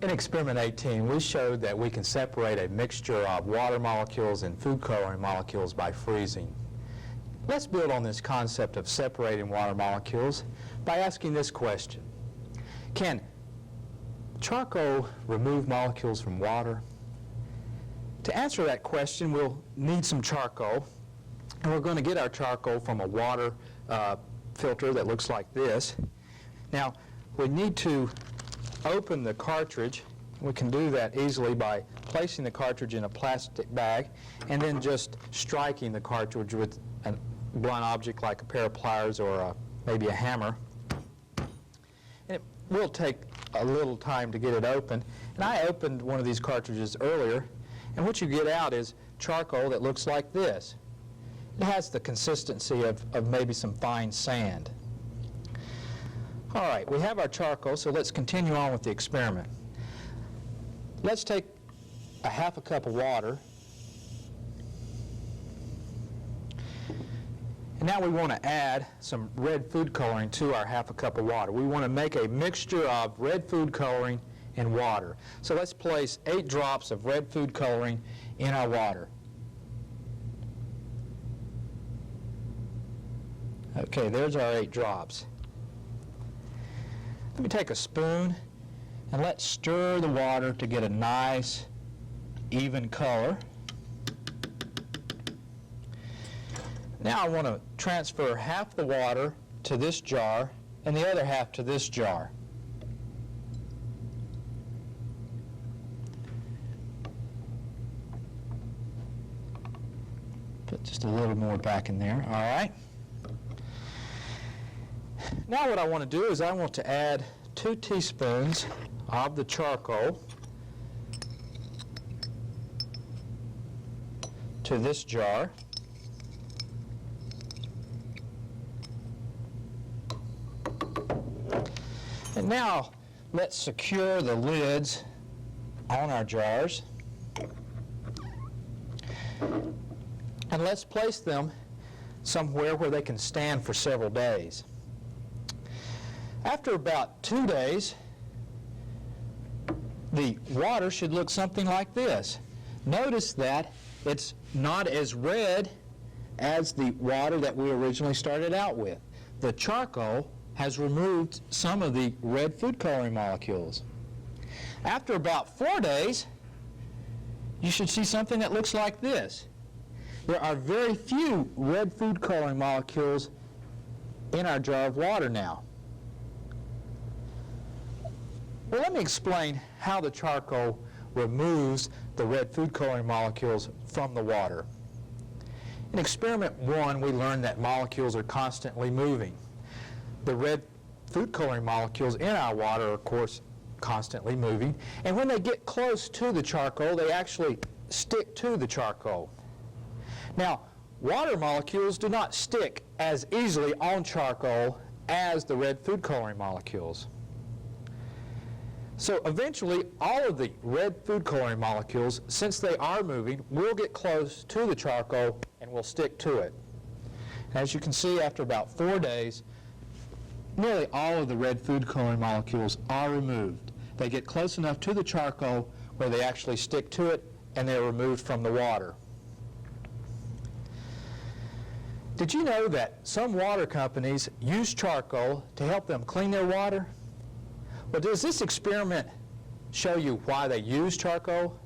In experiment 18, we showed that we can separate a mixture of water molecules and food coloring molecules by freezing. Let's build on this concept of separating water molecules by asking this question. Can charcoal remove molecules from water? To answer that question, we'll need some charcoal, and we're going to get our charcoal from a water filter that looks like this. Now, we need to open the cartridge. We can do that easily by placing the cartridge in a plastic bag and then just striking the cartridge with a blunt object like a pair of pliers or maybe a hammer. And it will take a little time to get it open. And I opened one of these cartridges earlier, and what you get out is charcoal that looks like this. It has the consistency of maybe some fine sand. All right, we have our charcoal, so let's continue on with the experiment. Let's take a half a cup of water. And now we want to add some red food coloring to our half a cup of water. We want to make a mixture of red food coloring and water. So let's place 8 drops of red food coloring in our water. Okay, there's our 8 drops. Let me take a spoon and let's stir the water to get a nice, even color. Now I want to transfer half the water to this jar and the other half to this jar. Put just a little more back in there, all right? Now what I want to do is I want to add 2 teaspoons of the charcoal to this jar. And now let's secure the lids on our jars. And let's place them somewhere where they can stand for several days. After about 2 days, the water should look something like this. Notice that it's not as red as the water that we originally started out with. The charcoal has removed some of the red food coloring molecules. After about 4 days, you should see something that looks like this. There are very few red food coloring molecules in our jar of water now. Well, let me explain how the charcoal removes the red food coloring molecules from the water. In experiment 1, we learned that molecules are constantly moving. The red food coloring molecules in our water are, of course, constantly moving. And when they get close to the charcoal, they actually stick to the charcoal. Now, water molecules do not stick as easily on charcoal as the red food coloring molecules. So eventually, all of the red food coloring molecules, since they are moving, will get close to the charcoal and will stick to it. As you can see, after about 4 days, nearly all of the red food coloring molecules are removed. They get close enough to the charcoal where they actually stick to it and they're removed from the water. Did you know that some water companies use charcoal to help them clean their water? Well, does this experiment show you why they use charcoal?